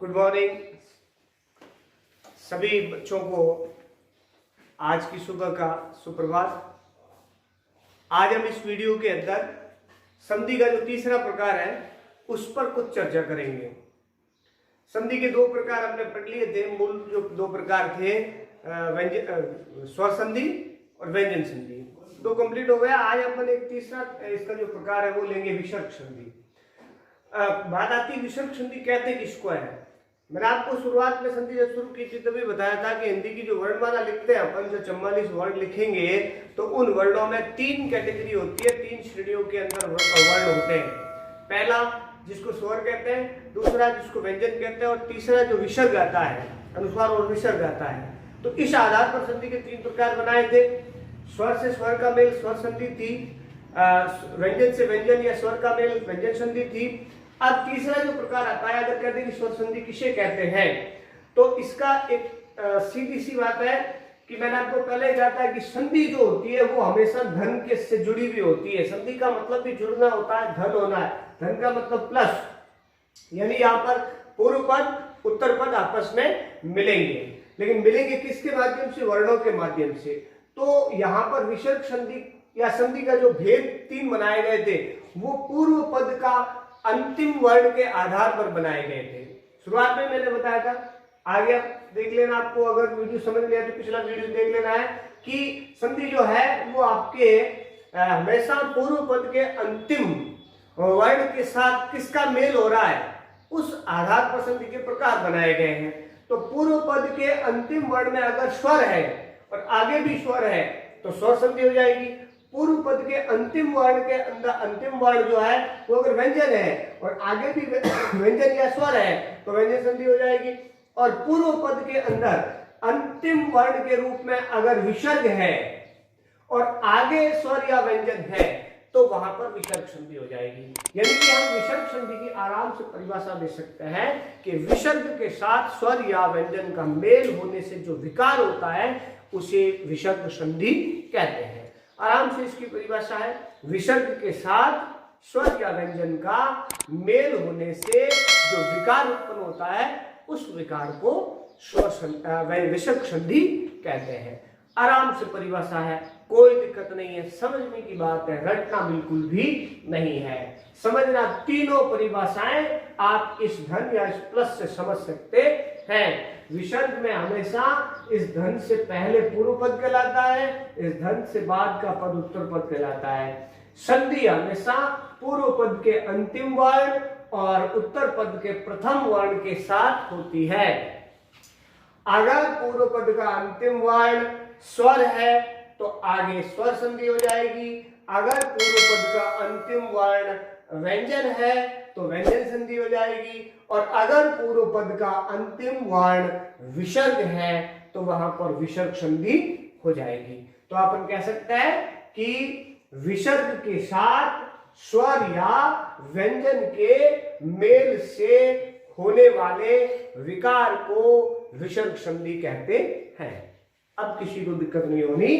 Good morning सभी बच्चों को। आज की सुबह का सुप्रभात। आज हम इस वीडियो के अंदर संधि का जो तीसरा प्रकार है उस पर कुछ चर्चा करेंगे। संधि के दो प्रकार हमने पढ़ लिए थे। मूल जो दो प्रकार थे स्वर संधि और व्यंजन संधि, दो कंप्लीट हो गया। आज अपन एक तीसरा इसका जो प्रकार है वो लेंगे विसर्ग संधि। बात आती विसर्ग संधि कहते किसको है। मैंने आपको शुरुआत में संधि जब शुरू की थी तभी बताया था कि हिंदी की जो वर्णमाला लिखते हैं अपन, जो 44 वर्ण लिखेंगे तो उन वर्णों में तीन कैटेगरी होती है, तीन श्रेणियों के अंदर वर्ण होते हैं। पहला जिसको स्वर कहते हैं, दूसरा जिसको व्यंजन कहते हैं और तीसरा जो विसर्ग आता है, अनुस्वार और विसर्ग आता है। तो इस आधार पर संधि के तीन प्रकार बनाए थे। स्वर से स्वर का मेल स्वर संधि थी, व्यंजन से व्यंजन या स्वर का मेल व्यंजन संधि थी। अब तीसरा जो प्रकार आता है, अगर कहते हैं कि स्वर संधि किसे कहते हैं, तो इसका एक सीधी सी बात है कि मैंने आपको पहले कहा था कि संधि जो होती है वो हमेशा धन के से जुड़ी हुई होती है। संधि का मतलब भी जुड़ना होता है, धन होना है। धन का मतलब प्लस, यानी यहाँ पर पूर्व पद उत्तर पद आपस में मिलेंगे, लेकिन मिलेंगे किसके माध्यम से? वर्णों के माध्यम से। तो यहाँ पर विसर्ग संधि या संधि का जो भेद तीन बनाए गए थे वो पूर्व पद का अंतिम वर्ण के आधार पर बनाए गए थे। शुरुआत में मैंने बताया था, आगे देख लेना। आपको अगर वीडियो समझ लिया तो पिछला वीडियो देख लेना है कि संधि जो है वो आपके हमेशा पूर्व पद के अंतिम वर्ण के साथ किसका मेल हो रहा है उस आधार पर संधि के प्रकार बनाए गए हैं। तो पूर्व पद के अंतिम वर्ण में अगर स्वर है और आगे भी स्वर है तो स्वर संधि हो जाएगी। पूर्व पद के अंतिम वर्ण के अंदर अंतिम वर्ण जो है वो अगर व्यंजन है और आगे भी व्यंजन या स्वर है तो व्यंजन संधि हो जाएगी। और पूर्व पद के अंदर अंतिम वर्ण के रूप में अगर विसर्ग है और आगे स्वर या व्यंजन है तो वहां पर विसर्ग संधि हो जाएगी। यानी कि हम विसर्ग संधि की आराम से परिभाषा दे सकते हैं कि विसर्ग के साथ स्वर या व्यंजन का मेल होने से जो विकार होता है उसे विसर्ग संधि कहते हैं। आराम से इसकी परिभाषा है, विसर्ग के साथ स्वर या व्यंजन का मेल होने से जो विकार उत्पन्न होता है उस विकार को विसर्ग संधि कहते हैं। आराम से परिभाषा है, कोई दिक्कत नहीं है, समझने की बात है, रटना बिल्कुल भी नहीं है। समझना, तीनों परिभाषाएं आप इस धन या इस प्लस से समझ सकते हैं। विसर्ग में हमेशा इस धन से पहले पूर्व पद कहलाता है, इस धन से बाद का पद उत्तर पद कहलाता है। संधि हमेशा पूर्व पद के अंतिम वर्ण और उत्तर पद के प्रथम वर्ण के साथ होती है। अगर पूर्व पद का अंतिम वर्ण स्वर है तो आगे स्वर संधि हो जाएगी। अगर पूर्व पद का अंतिम वर्ण व्यंजन है तो व्यंजन संधि हो जाएगी। और अगर पूर्व पद का अंतिम वर्ण विसर्ग है तो वहां पर विसर्ग संधि हो जाएगी। तो अपन कह सकते हैं कि विसर्ग के साथ स्वर या व्यंजन के मेल से होने वाले विकार को विसर्ग संधि कहते हैं। अब किसी को दिक्कत नहीं होनी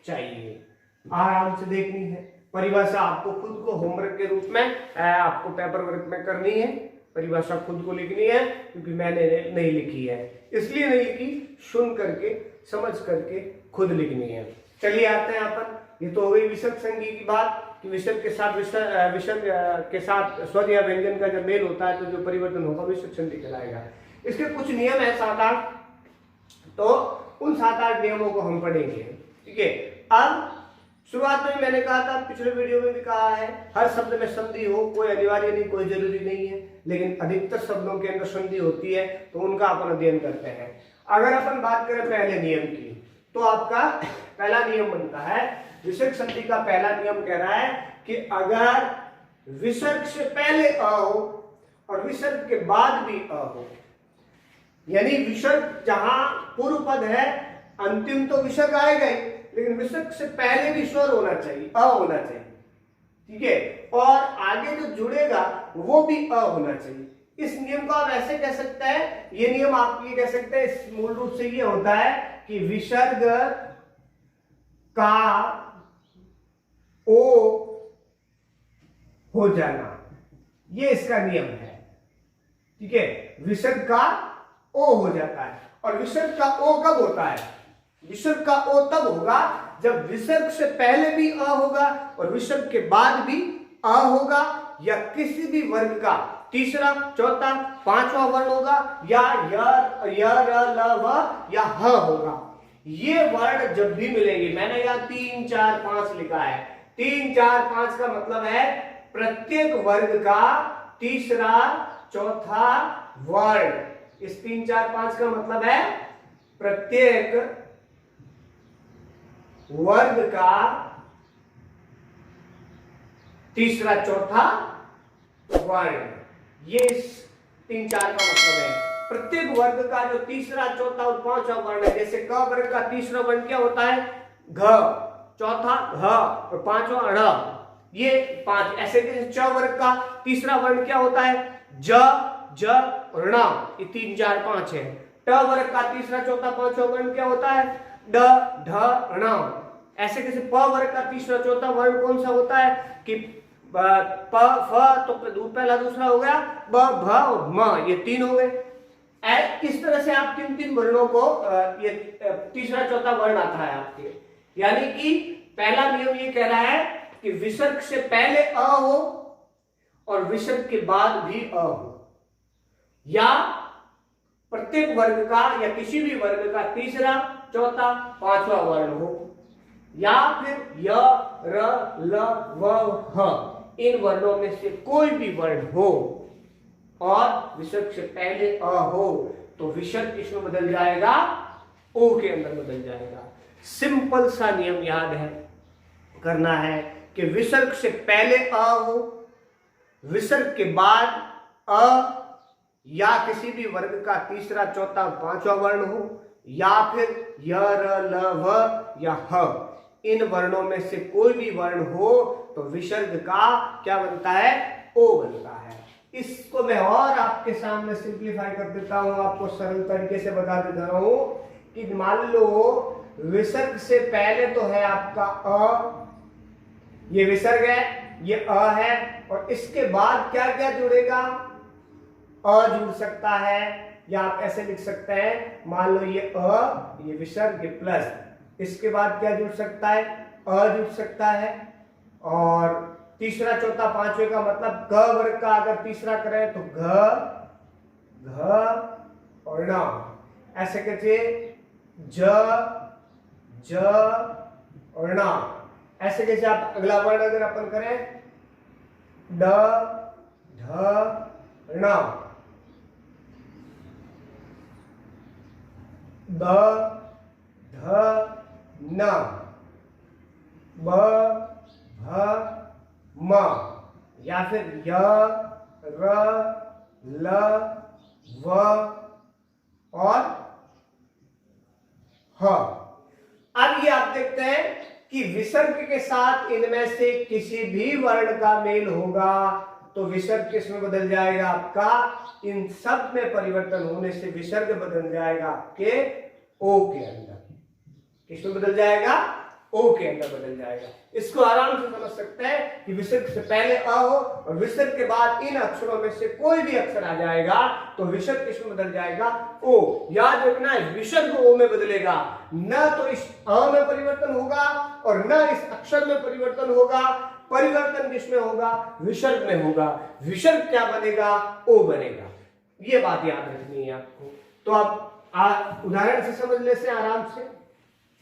चाहिए, आराम से देखनी है। परिभाषा आपको खुद को होमवर्क के रूप में आपको पेपर वर्क में करनी है। परिभाषा खुद को लिखनी है क्योंकि मैंने नहीं लिखी है, इसलिए नहीं लिखी, सुन करके समझ करके खुद लिखनी है। चलिए आते हैं अपन, ये तो हो गई विसर्ग संधि की बात कि विसर्ग के साथ विसर्ग के साथ स्वर या व्यंजन का जब मेल होता है तो जो परिवर्तन होगा विसर्ग संधि कहलाएगा। इसके कुछ नियम है 7-8, तो उन 7-8 नियमों को हम पढ़ेंगे। ठीक है, अब शुरुआत में मैंने कहा था, पिछले वीडियो में भी कहा है, हर शब्द में संधि हो कोई अनिवार्य नहीं, कोई जरूरी नहीं है, लेकिन अधिकतर शब्दों के अंदर संधि होती है तो उनका अपन अध्ययन करते हैं। अगर अपन बात करें पहले नियम की तो आपका पहला नियम बनता है, विसर्ग संधि का पहला नियम कह रहा है कि अगर विसर्ग से पहले अ हो और विसर्ग के बाद भी अ हो, यानी विसर्ग जहां पूर्व पद है अंतिम तो विसर्ग आएगा ही, लेकिन विसर्ग से पहले भी स्वर होना चाहिए, अ होना चाहिए। ठीक है, और आगे जो जुड़ेगा वो भी अ होना चाहिए। इस नियम को आप ऐसे कह सकते हैं, ये नियम आप ये कह सकते हैं, मूल रूप से ये होता है कि विसर्ग का ओ हो जाना, ये इसका नियम है। ठीक है, विसर्ग का ओ हो जाता है। और विसर्ग का ओ कब होता है? विसर्ग का ओ तब होगा जब विसर्ग से पहले भी अ होगा और विसर्ग के बाद भी अ होगा, या किसी भी वर्ग का तीसरा, चौथा, पांचवा वर्ण होगा, या य, र, ल, व या ह होगा। ये वर्ण जब भी मिलेंगे, मैंने यहाँ 3, 4, 5 लिखा है। 3, 4, 5 का मतलब है प्रत्येक वर्ग का तीसरा, चौथा वर्ण। इस 3, 4, 5 का मतलब है प्रत्येक वर्ग का तीसरा, चौथा वर्ण। ये इस 3, 4 का मतलब है। प्रत्येक वर्ग का जो तीसरा, चौथा और पांचवा वर्ण है, जैसे क वर्ग का तीसरा वर्ण क्या होता है? घ, चौथा घ और पांचवा ढ़। ये 5। ऐसे जैसे च वर्ग का तीसरा वर्ण क्या होता है? ज, ज और ण। ये 3, 4, 5 है। ट वर्ग का तीसरा, चौथा, पांचवा वर्ण क्या होता है? ड, ढ, ण। ऐसे जैसे प वर्ग का तीसरा, चौथा वर्ण कौन सा होता है? कि प, फ तो पहला दूसरा हो गया, ब, भ और म, ये 3 हो गए। इस तरह से आप 3 वर्णों को ये तीसरा, चौथा वर्ण आता है आपके। यानी कि पहला नियम ये कह रहा है कि विसर्ग से पहले अ हो और विसर्ग के बाद भी अ हो, या प्रत्येक वर्ग का या किसी भी वर्ग का तीसरा, चौथा, पांचवा वर्ण हो, या फिर य, र, ल, व, ह, इन वर्णों में से कोई भी वर्ण हो और विसर्ग से पहले अ हो, तो विसर्ग किसमें बदल जाएगा? ओ के अंदर बदल जाएगा। सिंपल सा नियम याद है, करना है कि विसर्ग से पहले अ हो, विसर्ग के बाद अ, या किसी भी वर्ग का तीसरा, चौथा, पांचवा वर्ण हो, या फिर य, र, ल, व या ह, इन वर्णों में से कोई भी वर्ण हो, तो विसर्ग का क्या बनता है? ओ बनता है। इसको मैं और आपके सामने सिंप्लीफाई कर देता हूं, आपको सरल तरीके से बता देता हूं कि मान लो विसर्ग से पहले तो है आपका अ, ये विसर्ग है, ये अ है, और इसके बाद क्या क्या जुड़ेगा? अ जुड़ सकता है, या आप ऐसे लिख सकते हैं, मान लो ये अ, ये विसर्ग प्लस, इसके बाद क्या जुड़ सकता है? अ जुड़ सकता है। और तीसरा, चौथा, पांचवे का मतलब ग वर्ग का अगर तीसरा करें तो घ, घ और ण। ऐसे कैसे? ज, ज और ण। ऐसे कैसे आप अगला वर्ण अगर अपन करें, ड, ढ, ण, द, ध, न, ब, भ, म, या फिर य, र, ल, व और ह। अब ये आप देखते हैं कि विसर्ग के साथ इनमें से किसी भी वर्ण का मेल होगा तो विसर्ग किस में बदल जाएगा? आपका इन सब में परिवर्तन होने से विसर्ग बदल जाएगा आपके ओ के अंदर। किसमें बदल जाएगा? ओ के अंदर बदल जाएगा। इसको आराम से समझ सकते हैं कि विसर्ग से पहले अ हो और विसर्ग के बाद इन अक्षरों में से कोई भी अक्षर आ जाएगा तो विसर्ग किसमें बदल जाएगा? ओ। याद रखना है, विसर्ग ओ में बदलेगा, न तो इस अ में परिवर्तन होगा और न इस अक्षर में परिवर्तन होगा। परिवर्तन किसमें होगा? विसर्ग में होगा। विसर्ग क्या बनेगा? ओ बनेगा। ये बात याद रखनी है आपको। तो आप उदाहरण से समझ ले से आराम से।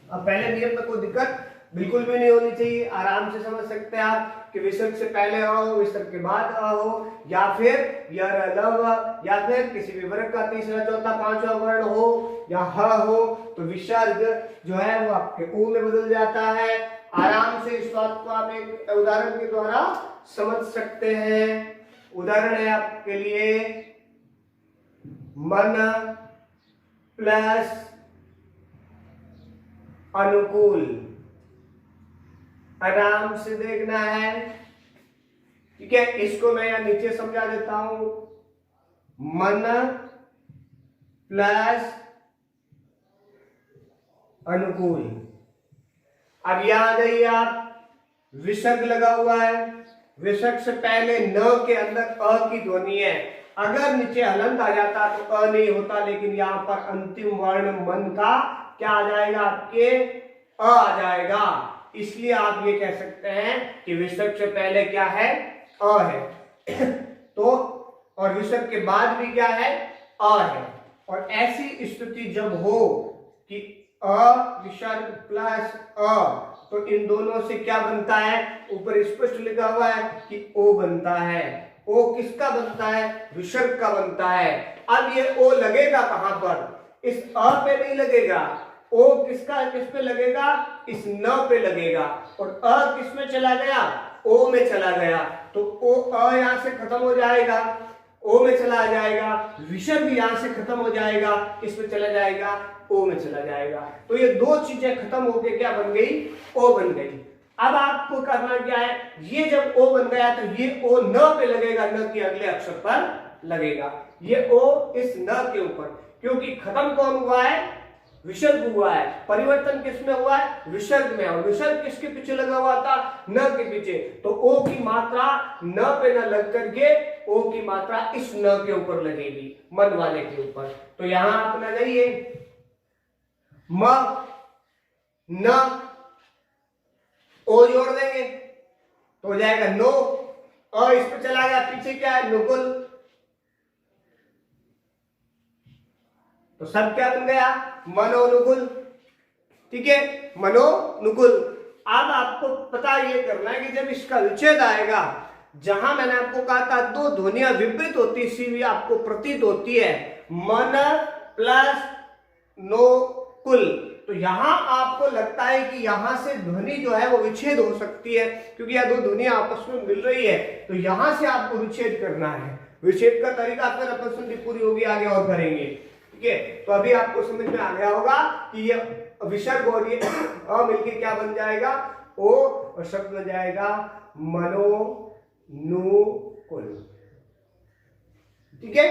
अब पहले नियम में कोई दिक्कत बिल्कुल भी नहीं होनी चाहिए, आराम से समझ सकते हैं आप कि विसर्ग से पहले अ हो, विसर्ग के बाद अ हो, या फिर य, र, ल, व, या फिर किसी भी वर्ग का तीसरा, चौथा, पांचवा वर्ण हो या ह हो, तो विसर्ग जो है वो आपके ऊ में बदल जाता है। आराम से इस बात को आप एक उदाहरण के द्वारा समझ सकते हैं। उदाहरण है आपके लिए मन प्लस अनुकूल। आराम से देखना है, ठीक है। इसको मैं यहां नीचे समझा देता हूं। मन प्लस अनुकूल। अब यहां आ जाइए आप, विसर्ग लगा हुआ है, विसर्ग से पहले न के अंदर अ की ध्वनि है, अगर नीचे हलंत आ जाता तो अ नहीं होता, लेकिन यहाँ पर अंतिम वर्ण मन का क्या आ जाएगा, आपके अ आ जाएगा। इसलिए आप ये कह सकते हैं कि विसर्ग से पहले क्या है, अ है। तो और विसर्ग के बाद भी क्या है, अ है। और ऐसी स्थिति जब हो कि अ विसर्ग प्लस अ, तो इन दोनों से क्या बनता है, ऊपर स्पष्ट लिखा हुआ है कि ओ बनता है। ओ किसका बनता है, विसर्ग का बनता है। अब ये ओ लगेगा कहां पर, इस अ पे नहीं लगेगा। ओ किसका, किस पे लगेगा, इस न पे लगेगा। और अ किस में चला गया, ओ में चला गया। तो ओ अ यहां से खत्म हो जाएगा, ओ में चला जाएगा। विसर्ग यहां से खत्म हो जाएगा, किसमें चला जाएगा, ओ में चला जाएगा। तो ये दो चीजें खत्म होके क्या बन गई, ओ बन गई। अब आपको करना क्या है, ये जब ओ बन गया तो ये ओ न पे लगेगा, न के अगले अक्षर पर लगेगा। ये ओ इस न के ऊपर, क्योंकि खत्म कौन हुआ है, विसर्ग हुआ है। परिवर्तन किसमें हुआ है, विसर्ग में। और विसर्ग किसके पीछे लगा हुआ था, न के पीछे। तो ओ की मात्रा न पे न लग करके ओ की मात्रा इस न के ऊपर लगेगी, मन वाले के ऊपर। तो यहां आप लगाइए म न, ओ जोड़ देंगे तो हो जाएगा नो। अ इस पे चला गया, पीछे क्या है, नुकुल। तो सब क्या बन गया, मनोनुकुल। ठीक है, मनोनुकुल। अब आपको पता ये करना है कि जब इसका विच्छेद आएगा, जहां मैंने आपको कहा था दो ध्वनियां विपरीत होती, इसीलिए आपको प्रतीत होती है मन प्लस नो कुल। तो यहां आपको लगता है कि यहां से ध्वनि जो है वो विच्छेद हो सकती है, क्योंकि यह दो ध्वनियां आपस में मिल रही है। तो यहां से आपको विच्छेद करना है। विच्छेद का तरीका फिर अपन संधि पूरी होगी आगे और करेंगे। ठीक है, तो अभी आपको समझ में आ गया होगा कि ये विसर्ग और ये अ मिलके क्या बन जाएगा, ओ, और शब्द बन जाएगा मनो नु कुल। ठीक है,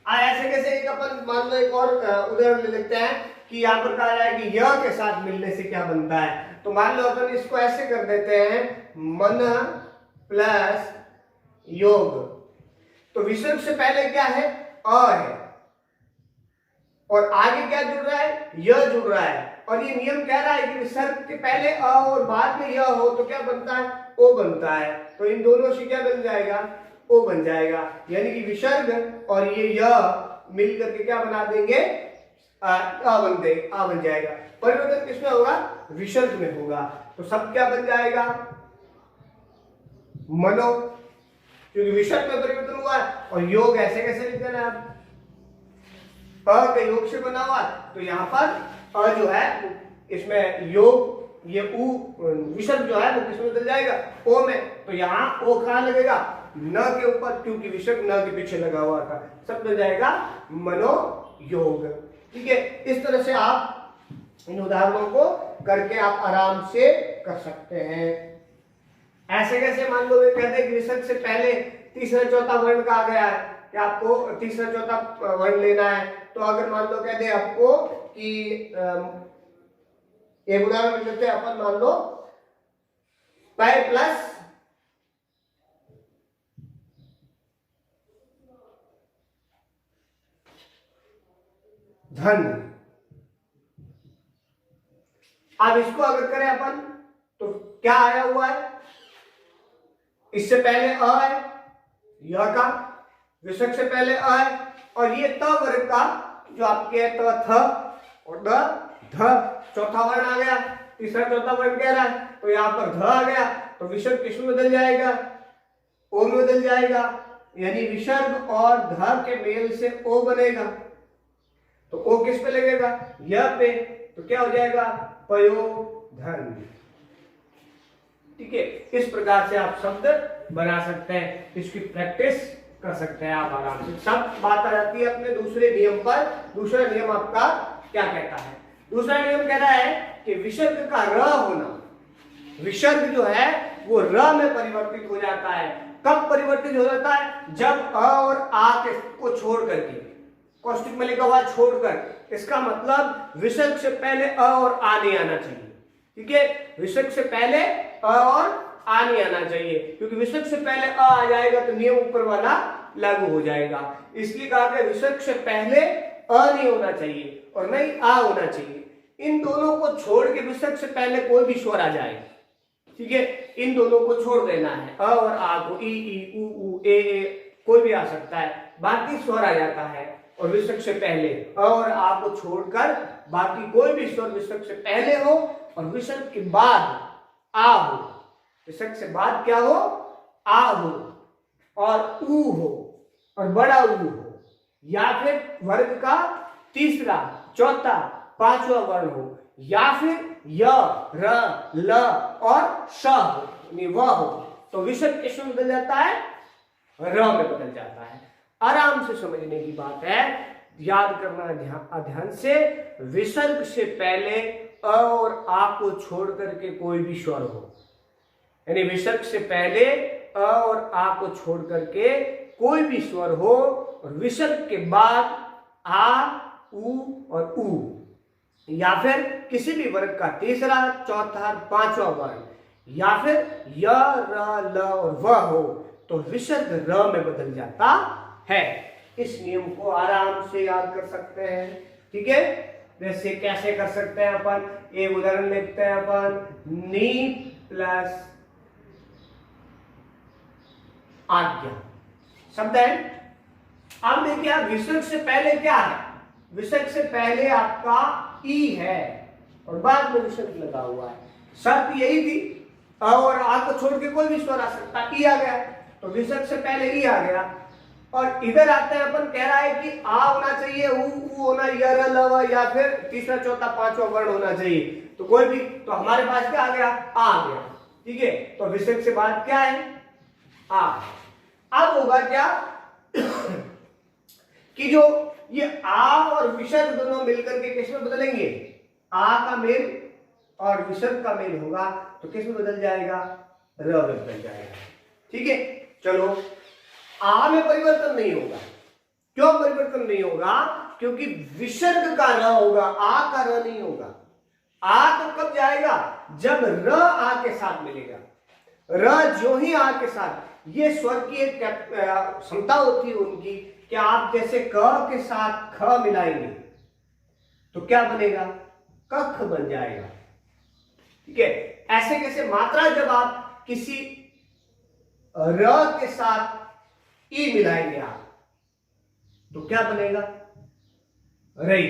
ऐसे कैसे, एक अपन मान लो एक और उदाहरण ले लेते हैं कि यहाँ पर कहा जाए कि यह के साथ मिलने से क्या बनता है। तो मान लो अपन इसको ऐसे कर देते हैं, मन प्लस योग। तो विसर्ग से पहले क्या है, अ है, और आगे क्या जुड़ रहा है, यह जुड़ रहा है। और ये नियम कह रहा है कि विसर्ग के पहले अ और बाद में यह हो तो क्या बनता है, ओ बनता है। तो इन दोनों से क्या बन जाएगा, ओ बन जाएगा। यानी कि विसर्ग और ये यह मिल करके क्या बना देंगे, आ बन जाएगा। परिवर्तन किसमें होगा, विसर्ग में होगा। तो सब क्या बन जाएगा, मनो, क्योंकि विसर्ग में परिवर्तन हुआ है। और योग ऐसे कैसे लिख देना आप, अ के योग से बना हुआ, तो यहाँ पर अ जो है इसमें योग, ये उ विसर्ग जो है वो किसमें बदल जाएगा, ओ में। तो यहाँ ओ कहाँ लगेगा, न के ऊपर, क्योंकि विसर्ग न के पीछे लगा हुआ था। सब बन जाएगा मनो योग। ठीक है, इस तरह से आप इन उदाहरणों को करके आप आराम से कर सकते हैं। ऐसे कैसे, मान लो वे कहते हैं कि विसर्ग से पहले तीसरा चौथा वर्ण कहा गया है कि आपको तीसरा चौथा वर्ण लेना है। तो अगर मान लो कहते हैं आपको कि एक उदाहरण लेते हैं अपन, मान लो पै प्लस धन। अब इसको अगर करें अपन तो क्या आया हुआ है, इससे पहले अ है, यह का विसर्ग से पहले अ है, और ये त वर्ग का जो आपके त थ और द ध चौथा वर्ण आ गया। तीसरा चौथा वर्ण कह रहा है, तो यहाँ पर ध आ गया। तो विसर्ग किस में बदल जाएगा, ओ में बदल जाएगा। यानी विसर्ग और ध के मेल से ओ बनेगा। तो ओ किस पे लगेगा, यह पे। तो क्या हो जाएगा, पयोधन। ठीक है, इस प्रकार से आप शब्द बना सकते हैं, इसकी प्रैक्टिस कर सकते हैं आप आराम से। सब बात आ जाती है अपने दूसरे नियम पर। दूसरा नियम आपका क्या कहता है, दूसरा नियम कह रहा है कि विसर्ग का र होना, विसर्ग जो है वो र में परिवर्तित हो जाता है। कब परिवर्तित हो जाता है, जब अ और आ को छोड़ करके, कौष्टक में लिखा हुआ छोड़कर। इसका मतलब विसर्ग से पहले अ और आ नहीं आना चाहिए। ठीक है, विसर्ग से पहले अ और आ नहीं आना चाहिए, क्योंकि विसर्ग से पहले अ आ जाएगा तो नियम ऊपर वाला लागू हो जाएगा। इसलिए कहा गया विसर्ग से पहले अ नहीं होना चाहिए और नहीं आ होना चाहिए। इन दोनों को छोड़ के विसर्ग से पहले कोई भी स्वर आ जाए, ठीक है, इन दोनों को छोड़ देना है। अ और आ को ई उ ए कोई भी आ सकता है, बाकी स्वर आ जाता है। और विसर्ग से पहले अ और आ को छोड़कर बाकी कोई भी स्वर विसर्ग से पहले हो और विसर्ग के बाद आ हो। विसर्ग से बाद क्या हो? आ हो और ऊ हो और बड़ा ऊ हो, या फिर वर्ग का तीसरा, चौथा, पांचवा वर्ण हो, या फिर य, र, ल और श हो, यानी वह हो। तो विसर्ग किसमें बदल जाता है? र में बदल जाता है। आराम से समझने की बात है, याद करना ध्यान से। विसर्ग से पहले अ और आ को छोड़ करके कोई भी स्वर हो, यानी विसर्ग से पहले अ और आ को छोड़ करके कोई भी स्वर हो और विसर्ग के बाद आ, उ और ऊ, या फिर किसी भी वर्ग का तीसरा, चौथा, पांचवा वर्ण, या फिर य, र, ल और व हो, तो विसर्ग र में बदल जाता है। इस नियम को आराम से याद कर सकते हैं, ठीक है। वैसे कैसे कर सकते हैं अपन? एक उदाहरण लेते हैं अपन, नी प्लस आज्ञा शब्द है। अब देखिए आप, विसर्ग से पहले क्या है? विसर्ग से पहले आपका ई है और बाद में विसर्ग लगा हुआ है। शर्त यही थी, अ और आ को छोड़ के कोई भी स्वर आ सकता है। ई आ गया तो विसर्ग से पहले ई आ गया। और इधर आते हैं अपन, कह रहा है कि आ होना चाहिए, ऊ होना, य, र, ल, व, या फिर तीसरा, चौथा, पांचवा वर्ण होना चाहिए। तो कोई भी, तो हमारे पास क्या आ गया? आ गया, ठीक है। तो विसर्ग से बाद क्या है? आ। अब होगा क्या कि जो ये आ और विसर्ग दोनों मिलकर के किस में बदलेंगे? आ का मेल और विसर्ग का मेल होगा तो किस में बदल जाएगा? र में बदल जाएगा, ठीक है। चलो, आ में परिवर्तन नहीं होगा। क्यों परिवर्तन नहीं होगा? क्योंकि विसर्ग का र होगा, आ का र नहीं होगा। आ तो कब जाएगा? जब र आ के साथ मिलेगा। र जो ही आ के साथ, ये स्वर की एक क्षमता होती है उनकी कि आप जैसे क के साथ ख मिलाएंगे तो क्या बनेगा? कख बन जाएगा, ठीक है। ऐसे कैसे? मात्रा जब आप किसी र के साथ ई मिलाएंगे आप तो क्या बनेगा? रई।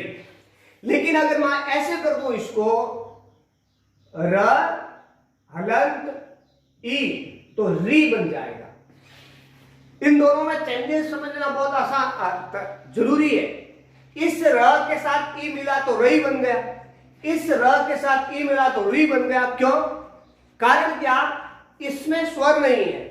लेकिन अगर मैं ऐसे कर दूं इसको, र हलंत ई, तो री बन जाएगा। इन दोनों में चेंजेस समझना बहुत आसान जरूरी है। इस र के साथ ई मिला तो रई बन गया, इस र के साथ ई मिला तो री बन गया। क्यों? कारण क्या? इसमें स्वर नहीं है।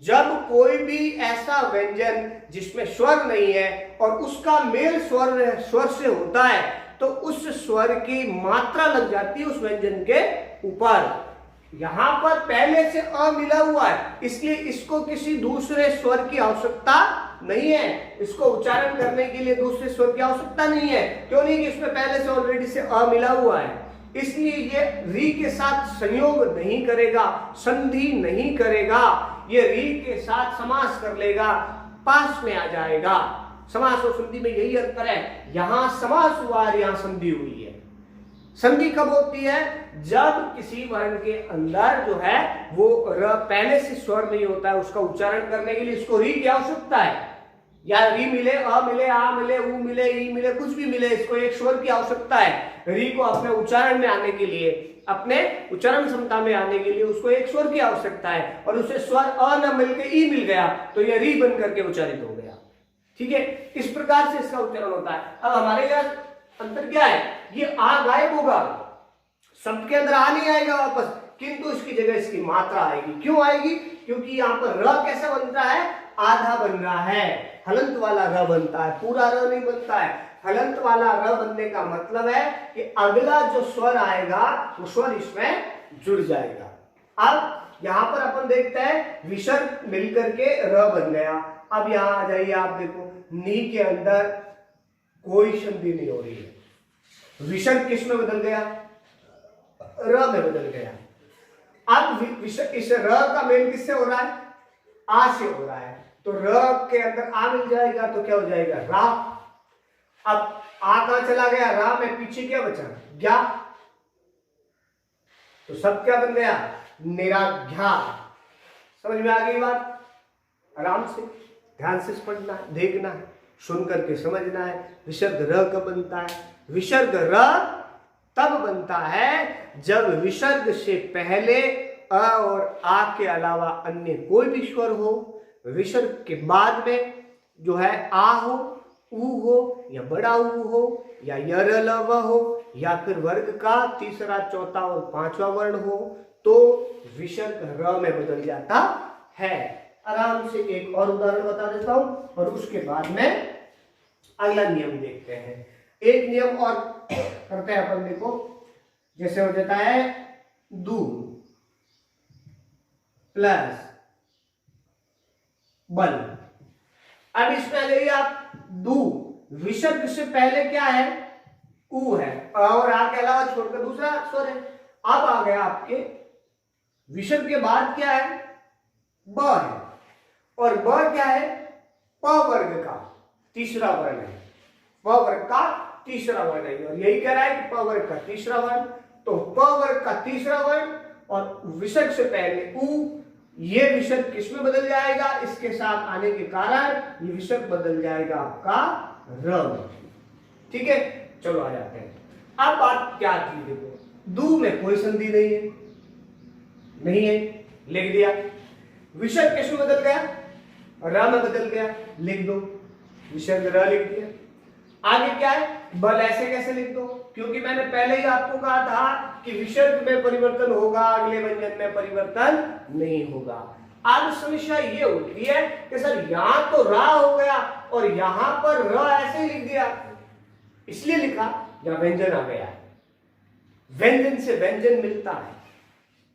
जब कोई भी ऐसा व्यंजन जिसमें स्वर नहीं है और उसका मेल स्वर से होता है तो उस स्वर की मात्रा लग जाती है उस व्यंजन के ऊपर। यहां पर पहले से अ मिला हुआ है, इसलिए इसको किसी दूसरे स्वर की आवश्यकता नहीं है। इसको उच्चारण करने के लिए दूसरे स्वर की आवश्यकता नहीं है। क्यों नहीं? कि इसमें पहले से ऑलरेडी से अ मिला हुआ है, इसलिए ये री के साथ संयोग नहीं करेगा, संधि नहीं करेगा। ये री के साथ समास कर लेगा, पास में आ जाएगा। समास और संधि में यही अंतर है। यहां समास हुआ और यहां संधि हुई है। संधि कब होती है? जब किसी वर्ण के अंदर जो है वो र पहले से स्वर नहीं होता है, उसका उच्चारण करने के लिए इसको री की आवश्यकता है। या री मिले, अ मिले, आ मिले, उ मिले, ई मिले, कुछ भी मिले, इसको एक स्वर की आवश्यकता है। री को अपने उच्चारण में आने के लिए, अपने उच्चारण क्षमता में आने के लिए उसको एक स्वर की आवश्यकता है। और उसे स्वर अ न मिलकर ई मिल गया तो यह री बन करके उच्चारित हो गया, ठीक है। इस प्रकार से इसका उच्चारण होता है। अब हमारे यहाँ अंतर क्या है? ये आ गायब होगा, शब्द के अंदर आ नहीं आएगा वापस, किंतु इसकी जगह इसकी मात्रा आएगी। क्यों आएगी? क्योंकि यहाँ पर र कैसा बन रहा है? आधा बन रहा है, हलंत वाला र बनता है, पूरा र नहीं बनता है। हलंत वाला र बनने का मतलब है कि अगला जो स्वर आएगा वो स्वर इसमें जुड़ जाएगा। अब यहां पर अपन देखते हैं विसर्ग मिलकर के र बन गया। अब यहां आ जाइए, आप देखो नी के अंदर कोई संधि नहीं हो रही है। विसर्ग किस में बदल गया? र में बदल गया। अब इस र का मेल किससे हो रहा है? आ से हो रहा है। तो र के अंदर आ मिल जाएगा तो क्या हो जाएगा रा। अब आ कहां चला गया, रा में पीछे क्या बचा, ज्ञा, तो सब क्या बन गया, निराघ्या। समझ में आ गई बात? आराम से ध्यान से पढ़ना है, देखना है, सुन करके समझना है। विसर्ग र कब बनता है? विसर्ग र तब बनता है जब विसर्ग से पहले अ और आ के अलावा अन्य कोई भी स्वर हो, विसर्ग के बाद में जो है आ हो, ऊ हो, या बड़ा ऊ हो, या यर ल व हो, या फिर वर्ग का तीसरा, चौथा और पांचवा वर्ण हो, तो विसर्ग र में बदल जाता है। आराम से एक और उदाहरण बता देता हूं और उसके बाद में अगला नियम देखते हैं। एक नियम और करते हैं अपन, देखो जैसे हो जाता है दू प्लस बल। अब इसमें आ जाइए आप, दू विसर्ग से पहले क्या है, ऊ है, और आ के अलावा छोड़कर दूसरा स्वर है। अब आ गया आपके विसर्ग के बाद क्या है, ब है, और ब क्या है, प वर्ग का तीसरा वर्ण है, प वर्ग का तीसरा वर्ण है, और यही कह रहा है कि प वर्ग का तीसरा वर्ण। तो प वर्ग का तीसरा वर्ण और विसर्ग से पहले ऊ, ये विसर्ग किसमें बदल जाएगा, इसके साथ आने के कारण ये विसर्ग बदल जाएगा आपका र। ठीक है, चलो आ जाते हैं। अब बात क्या थी, देखो दू में कोई संधि नहीं है, नहीं है, लिख दिया। विसर्ग किसमें बदल गया, र में बदल गया, लिख दो, विसर्ग र लिख दिया। आगे क्या है, बल, ऐसे कैसे लिख दो, क्योंकि मैंने पहले ही आपको कहा था कि विसर्ग में परिवर्तन होगा, अगले व्यंजन में परिवर्तन नहीं होगा। अब समस्या ये होती है कि सर यहां तो रा हो गया और यहां पर र ऐसे लिख दिया, इसलिए लिखा जहां व्यंजन आ गया, व्यंजन से व्यंजन मिलता है,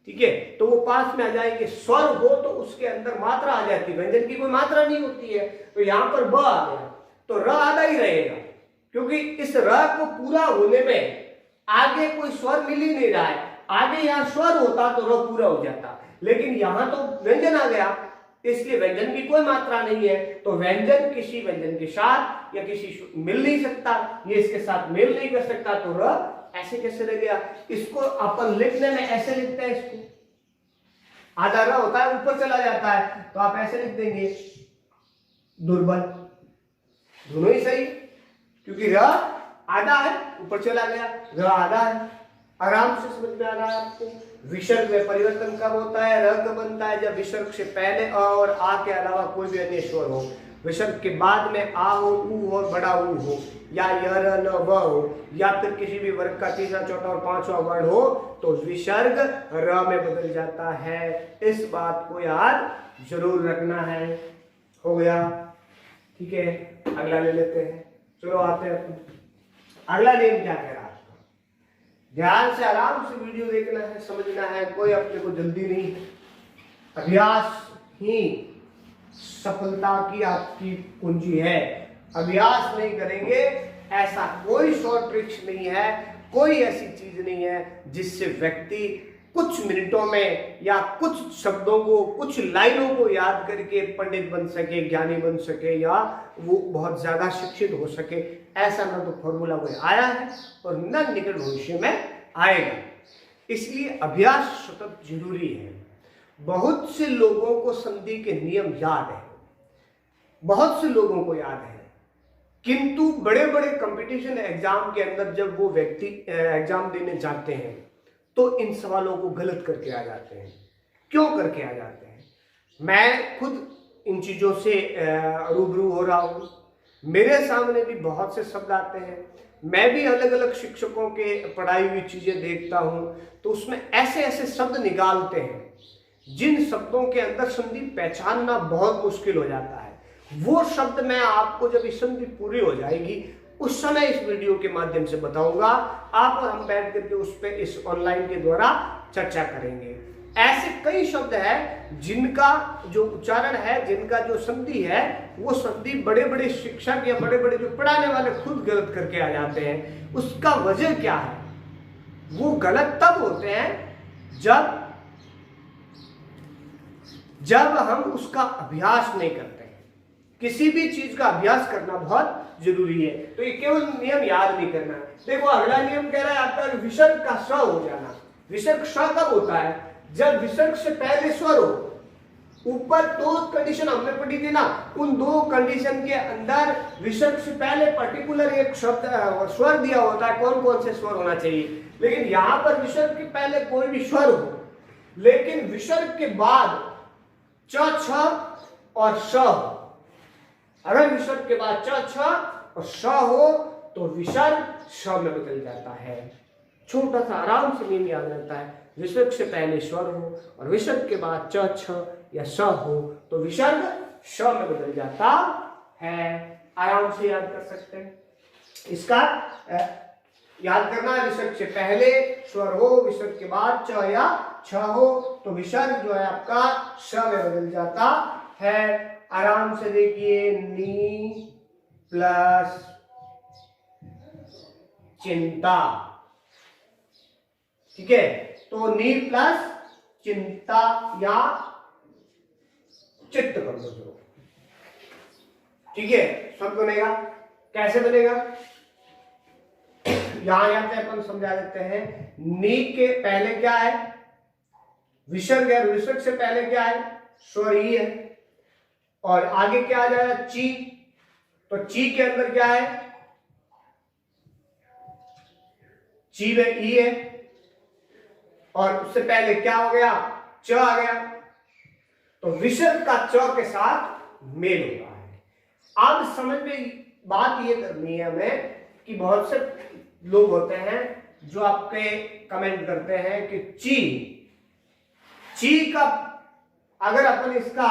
ठीक है, तो वो पास में आ जाएंगे। स्वर हो तो उसके अंदर मात्रा आ जाती है, व्यंजन की कोई मात्रा नहीं होती है, तो यहां पर ब आ गया तो र आधा ही रहेगा, क्योंकि इस र को पूरा होने में आगे कोई स्वर मिल ही नहीं रहा है। आगे यहां स्वर होता तो र पूरा हो जाता, लेकिन यहां तो व्यंजन आ गया, इसलिए व्यंजन की कोई मात्रा नहीं है, तो व्यंजन किसी व्यंजन के साथ या किसी मिल नहीं सकता, ये इसके साथ मेल नहीं कर सकता, तो र ऐसे कैसे रह गया। इसको अपन लिखने में ऐसे लिखते हैं, इसको आधा र होता है, ऊपर चला जाता है, तो आप ऐसे लिख देंगे दुर्बल। दोनों ही सही, क्योंकि र आधा है, ऊपर चला गया, र आधा है। आराम से समझ में आ रहा है आपको। विसर्ग में परिवर्तन कब होता है, र कब बनता है, जब विसर्ग से पहले अ और आ के अलावा कोई भी अन्य स्वर हो, विसर्ग के बाद में आ हो, ऊ हो, बड़ा ऊ हो, या य न व हो, या फिर किसी भी वर्ग का तीसरा, चौथा और पांचवा वर्ण हो, तो विसर्ग र में बदल जाता है। इस बात को याद जरूर रखना है। हो गया, ठीक है, अगला ले लेते हैं। चलो आते हैं, अगला नियम क्या कह रहा है, ध्यान से आराम से वीडियो देखना है, समझना है, कोई अपने को जल्दी नहीं है। अभ्यास ही सफलता की आपकी कुंजी है। अभ्यास नहीं करेंगे, ऐसा कोई शॉर्ट ट्रिक्स नहीं है, कोई ऐसी चीज नहीं है जिससे व्यक्ति कुछ मिनटों में या कुछ शब्दों को, कुछ लाइनों को याद करके पंडित बन सके, ज्ञानी बन सके, या वो बहुत ज्यादा शिक्षित हो सके। ऐसा ना तो फॉर्मूला कोई आया है और न निकट भविष्य में आएगा। इसलिए अभ्यास सतत जरूरी है। बहुत से लोगों को संधि के नियम याद है, बहुत से लोगों को याद है, किंतु बड़े बड़े कंपटीशन एग्जाम के अंदर जब वो व्यक्ति एग्जाम देने जाते हैं तो इन सवालों को गलत करके आ जाते हैं। क्यों करके आ जाते हैं? मैं खुद इन चीजों से रूबरू हो रहा हूं, मेरे सामने भी बहुत से शब्द आते हैं, मैं भी अलग अलग शिक्षकों के पढ़ाई हुई चीजें देखता हूं, तो उसमें ऐसे ऐसे शब्द निकालते हैं जिन शब्दों के अंदर संधि पहचानना बहुत मुश्किल हो जाता है। वो शब्द मैं आपको जब इस संधि पूरी हो जाएगी उस समय इस वीडियो के माध्यम से बताऊंगा, आप और हम बैठ करके उस पर इस ऑनलाइन के द्वारा चर्चा करेंगे। ऐसे कई शब्द हैं जिनका जो उच्चारण है, जिनका जो संधि है, वो संधि बड़े बड़े शिक्षक या बड़े बड़े जो पढ़ाने वाले खुद गलत करके आ जाते हैं। उसका वजह क्या है? वो गलत तब होते हैं जब हम उसका अभ्यास नहीं करते हैं। किसी भी चीज का अभ्यास करना बहुत जरूरी है। तो ये केवल नियम याद नहीं करना है। देखो अगला नियम कह रहा है आपका विसर्ग का स हो जाना। विसर्ग स कब होता है? जब विसर्ग से पहले स्वर हो। ऊपर दो कंडीशन हमने पढ़ी थी ना, उन दो कंडीशन के अंदर विसर्ग से पहले पर्टिकुलर एक शब्द स्वर दिया होता है, कौन कौन से स्वर होना चाहिए। लेकिन यहां पर विसर्ग के पहले कोई भी स्वर हो, लेकिन विसर्ग के बाद च छ और श हो। अगर विसर्ग के बाद च छ और श हो तो विसर्ग श में बदल जाता है। छोटा सा आराम से नियम याद रहता है। विसर्ग से पहले स्वर हो और विसर्ग के बाद च छ या स हो तो विसर्ग श में बदल जाता है। आराम से याद कर सकते हैं। इसका याद करना है, विसर्ग से पहले स्वर हो, विसर्ग के बाद च या छ हो तो विसर्ग जो है आपका श में बदल जाता है। आराम से देखिए, नी प्लस चिंता, ठीक है। तो नी प्लस चिंता या चित्त कर दो, ठीक है। सब बनेगा। कैसे बनेगा यहां पे अपन समझा देते हैं। नी के पहले क्या है? विसर्ग है। विसर्ग से पहले क्या है? स्वर ई है। और आगे क्या आ जाएगा? ची। तो ची के अंदर क्या है? ची में ई है। और उससे पहले क्या हो गया? च आ गया। तो विसर्ग का च के साथ मेल होता है। अब समझ में बात ये करनी है हमें कि बहुत से लोग होते हैं जो आपके कमेंट करते हैं कि ची का अगर अपन इसका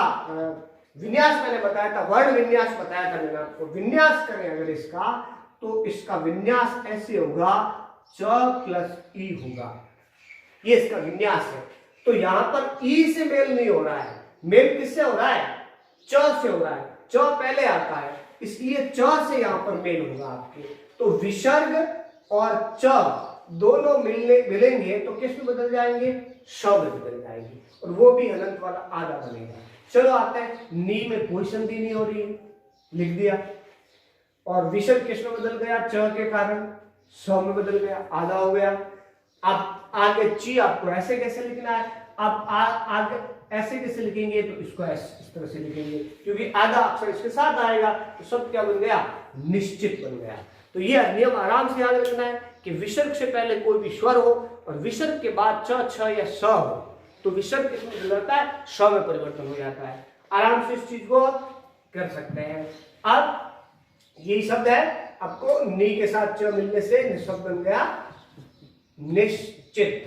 विन्यास मैंने बताया था, वर्ण विन्यास बताया था मैंने आपको। विन्यास करें अगर इसका तो इसका विन्यास ऐसे होगा, च प्लस ई होगा। ये इसका विन्यास है। तो यहां पर ई से मेल नहीं हो रहा है। मेल किससे हो रहा है? च से हो रहा है। च पहले आता है, इसलिए च से यहां पर मेल होगा आपके। तो विसर्ग और च दोनों मिलेंगे तो किस में बदल जाएंगे? श में बदल जाएंगे। और वो भी हलंत वाला आधा बनेगा। चलो आते हैं, नी में कोई संधि नहीं हो रही है, लिख दिया। और विसर्ग किस में बदल गया? च के कारण स में बदल गया, आधा हो गया। अब आगे ची आपको ऐसे कैसे लिखना है? अब आगे ऐसे कैसे लिखेंगे? तो इसको इस तरह से लिखेंगे, क्योंकि आधा अक्षर इसके साथ आएगा तो सब क्या बन गया? निश्चित बन गया। तो यह नियम आराम से याद रखना है कि विसर्ग से पहले कोई भी स्वर हो और विसर्ग के बाद च छ या स हो तो विसर्ग किसमें बदल जाता है? श में परिवर्तन हो जाता है। आराम से इस चीज को कर सकते हैं। अब यही शब्द है, आपको नी के साथ च मिलने से निशब्द बन गया निश्चित,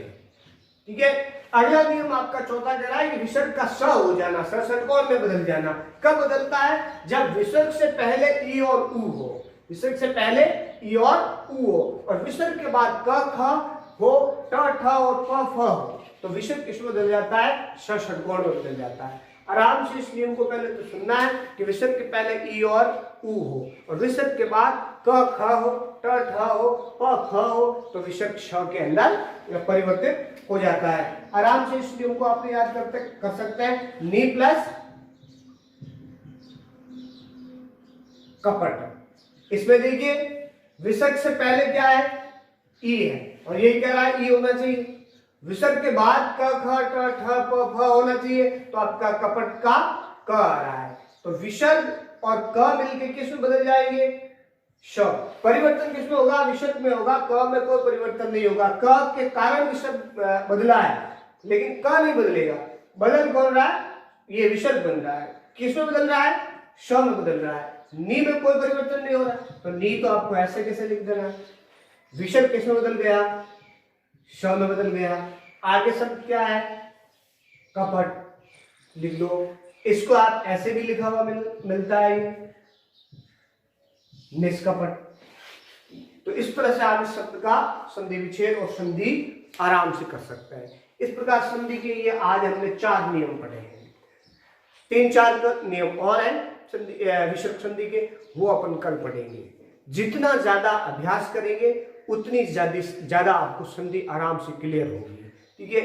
ठीक है। अगला नियम आपका चौथा कह रहा है कि विसर्ग का स हो जाना, षट्कोण में बदल जाना। कब बदलता है? जब विसर्ग से पहले ई और उ हो। विसर्ग से पहले ई और उ हो और विसर्ग के बाद क ख हो, ट ठ और प फ हो तो विसर्ग किसमें बदल जाता है? षट्कोण में बदल जाता है। आराम से इस नियम को पहले तो सुनना है कि विसर्ग के पहले ई और उ हो और विसर्ग के बाद क ख हो, ट ठ हो, प फ हो तो विसर्ग श के अंदर परिवर्तित हो जाता है। आराम से इस नियम को आप याद कर सकते हैं। नी प्लस कपट। इसमें देखिए विसर्ग से पहले क्या है? ई है और यही कह रहा है ई होना चाहिए। विसर्ग के बाद क ख ट ठ प फ होना चाहिए तो आपका कपट का क आ रहा है। तो विसर्ग और क मिलके किस में बदल जाएंगे? श। परिवर्तन किसमें होगा? विसर्ग में होगा, क में कोई परिवर्तन नहीं होगा। क के कारण विसर्ग बदला है लेकिन क नहीं बदलेगा। बदल कौन रहा है? ये विसर्ग बन रहा है। किस में बदल रहा है? श में बदल रहा है। नी में कोई परिवर्तन नहीं हो रहा तो नी तो आपको ऐसे कैसे लिख देना है? विसर्ग किस में बदल गया? श में बदल गया। आगे शब्द क्या है? कपट लिख दो। इसको आप ऐसे भी लिखा हुआ मिलता है निष्कपट। तो इस तरह से आप इस शब्द का संधि विच्छेद और संधि आराम से कर सकते हैं। इस प्रकार संधि के लिए आज हमने 4 नियम पढ़े हैं। 3-4 नियम और हैं विसर्ग संधि के, वो अपन कल पढ़ेंगे। जितना ज्यादा अभ्यास करेंगे उतनी ज्यादा आपको संधि आराम से क्लियर होगी, ठीक है।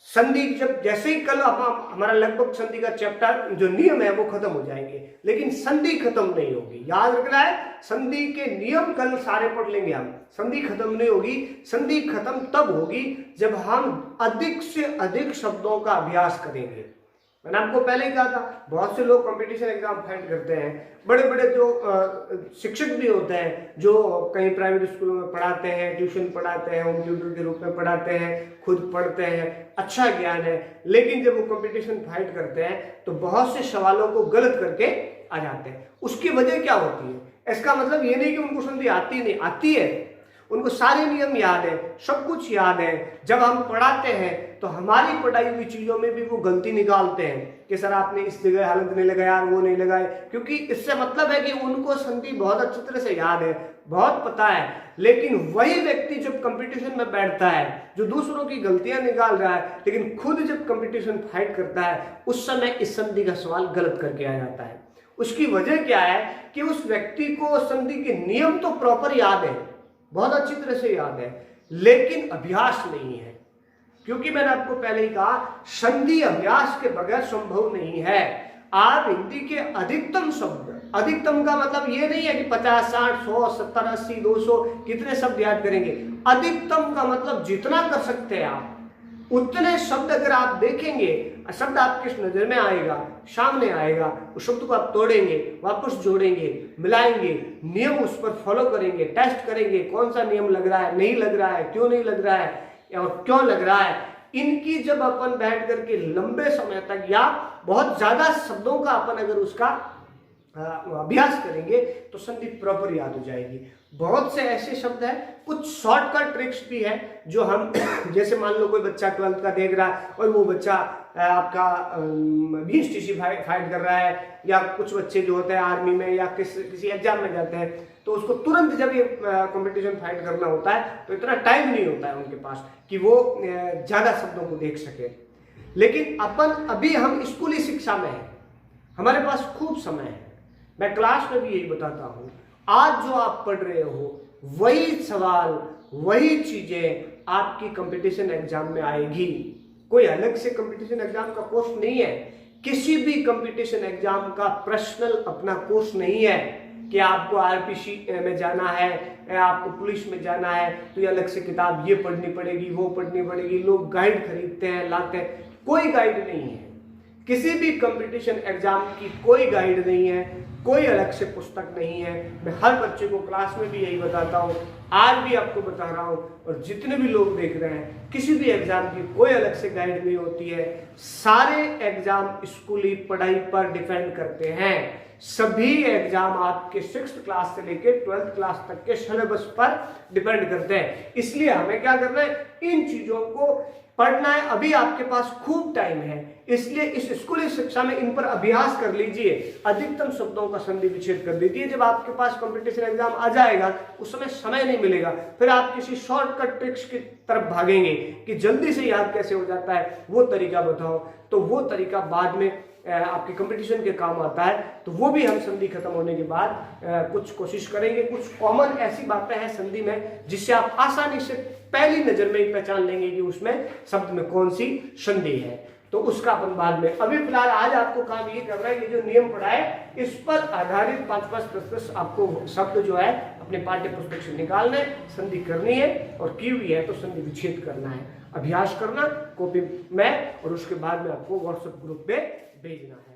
संधि जब जैसे ही कल हमारा लगभग संधि का चैप्टर जो नियम है वो खत्म हो जाएंगे, लेकिन संधि खत्म नहीं होगी। याद रखना है, संधि के नियम कल सारे पढ़ लेंगे हम। संधि खत्म नहीं होगी। संधि खत्म तब होगी जब हम अधिक से अधिक शब्दों का अभ्यास करेंगे। मैंने आपको पहले ही कहा था, बहुत से लोग कंपटीशन एग्जाम फाइट करते हैं। बड़े बड़े जो शिक्षक भी होते हैं, जो कहीं प्राइवेट स्कूलों में पढ़ाते हैं, ट्यूशन पढ़ाते हैं, होम ट्यूटर के रूप में पढ़ाते हैं, खुद पढ़ते हैं, अच्छा ज्ञान है, लेकिन जब वो कंपटीशन फाइट करते हैं तो बहुत से सवालों को गलत करके आ जाते हैं। उसकी वजह क्या होती है? इसका मतलब ये नहीं कि उनको संधि आती नहीं, आती है, उनको सारे नियम याद है, सब कुछ याद है। जब हम पढ़ाते हैं तो हमारी पढ़ाई हुई चीजों में भी वो गलती निकालते हैं कि सर आपने इस जगह हलंत नहीं लगाया, वो नहीं लगाए, क्योंकि इससे मतलब है कि उनको संधि बहुत अच्छी तरह से याद है, बहुत पता है। लेकिन वही व्यक्ति जब कंपटीशन में बैठता है, जो दूसरों की गलतियां निकाल रहा है, लेकिन खुद जब कंपटीशन फाइट करता है, उस समय इस संधि का सवाल गलत करके आ जाता है। उसकी वजह क्या है कि उस व्यक्ति को संधि के नियम तो प्रॉपर याद है, बहुत अच्छी तरह से याद है, लेकिन अभ्यास नहीं है। क्योंकि मैंने आपको पहले ही कहा, संधि अभ्यास के बगैर संभव नहीं है। आप हिंदी के अधिकतम शब्द, अधिकतम का मतलब ये नहीं है कि 50, 60, 100, 70, 80, 200 कितने शब्द याद करेंगे। अधिकतम का मतलब जितना कर सकते हैं आप, उतने शब्द अगर आप देखेंगे, शब्द आपके नजर में आएगा, सामने आएगा, उस शब्द को आप तोड़ेंगे, वापस जोड़ेंगे, मिलाएंगे, नियम उस पर फॉलो करेंगे, टेस्ट करेंगे, कौन सा नियम लग रहा है, नहीं लग रहा है, क्यों नहीं लग रहा है और क्यों लग रहा है। इनकी जब अपन बैठ करके लंबे समय तक या बहुत ज्यादा शब्दों का अपन अगर उसका अभ्यास करेंगे तो संधि प्रॉपर याद हो जाएगी। बहुत से ऐसे शब्द हैं, कुछ शॉर्टकट ट्रिक्स भी है जो हम जैसे मान लो कोई बच्चा 12th का देख रहा है और वो बच्चा आपका BSTC फाइट कर रहा है, या कुछ बच्चे जो होते हैं आर्मी में या किसी एग्जाम में जाते हैं, तो उसको तुरंत जब ये कंपटीशन फाइट करना होता है तो इतना टाइम नहीं होता है उनके पास कि वो ज्यादा शब्दों को देख सके। लेकिन अपन अभी हम स्कूली शिक्षा में है, हमारे पास खूब समय है। मैं क्लास में भी यही बताता हूं, आज जो आप पढ़ रहे हो वही सवाल, वही चीजें आपकी कंपटीशन एग्जाम में आएगी। कोई अलग से कंपटीशन एग्जाम का कोर्स नहीं है, किसी भी कंपटीशन एग्जाम का पर्सनल अपना कोर्स नहीं है कि आपको RPC में जाना है, आपको पुलिस में जाना है तो ये अलग से किताब ये पढ़नी पड़ेगी, वो पढ़नी पड़ेगी। लोग गाइड खरीदते हैं, लाते हैं, कोई गाइड नहीं है। किसी भी कंपटीशन एग्जाम की कोई गाइड नहीं है, कोई अलग से पुस्तक नहीं है। मैं हर बच्चे को क्लास में भी यही बताता हूँ, आज भी आपको बता रहा हूँ, और जितने भी लोग देख रहे हैं, किसी भी एग्जाम की कोई अलग से गाइड नहीं होती है। सारे एग्जाम स्कूली पढ़ाई पर डिपेंड करते हैं। सभी एग्जाम आपके 6th क्लास से लेकर 12th क्लास तक के सिलेबस पर डिपेंड करते हैं। इसलिए हमें क्या करना है, इन चीजों को पढ़ना है। अभी आपके पास खूब टाइम है, इसलिए इस स्कूली शिक्षा में इन पर अभ्यास कर लीजिए, अधिकतम शब्दों का संधि विच्छेद कर दीजिए। जब आपके पास कंपटीशन एग्जाम आ जाएगा उस समय नहीं मिलेगा, फिर आप किसी शॉर्टकट ट्रिक्स की तरफ भागेंगे कि जल्दी से याद कैसे हो जाता है, वो तरीका बताओ, तो वो तरीका बाद में आपके कंपटीशन के काम आता है। तो वो भी हम संधि खत्म होने के बाद कुछ कोशिश करेंगे। कुछ कॉमन ऐसी बातें हैं संधि में जिससे आप आसानी से पहली नजर में ही पहचान लेंगे कि उसमें शब्द में कौन सी संधि है, तो उसका अपन बाद में। अभी फिलहाल आज आपको काम ये करना है कि जो नियम पढ़ा है इस पर आधारित 5-5 आपको शब्द जो है अपने पाठ्य पुस्तक से निकालना है, संधि करनी है, और की हुई है तो संधि विच्छेद करना है, अभ्यास करना कॉपी में, और उसके बाद में आपको व्हाट्सएप ग्रुप पे भेजना है।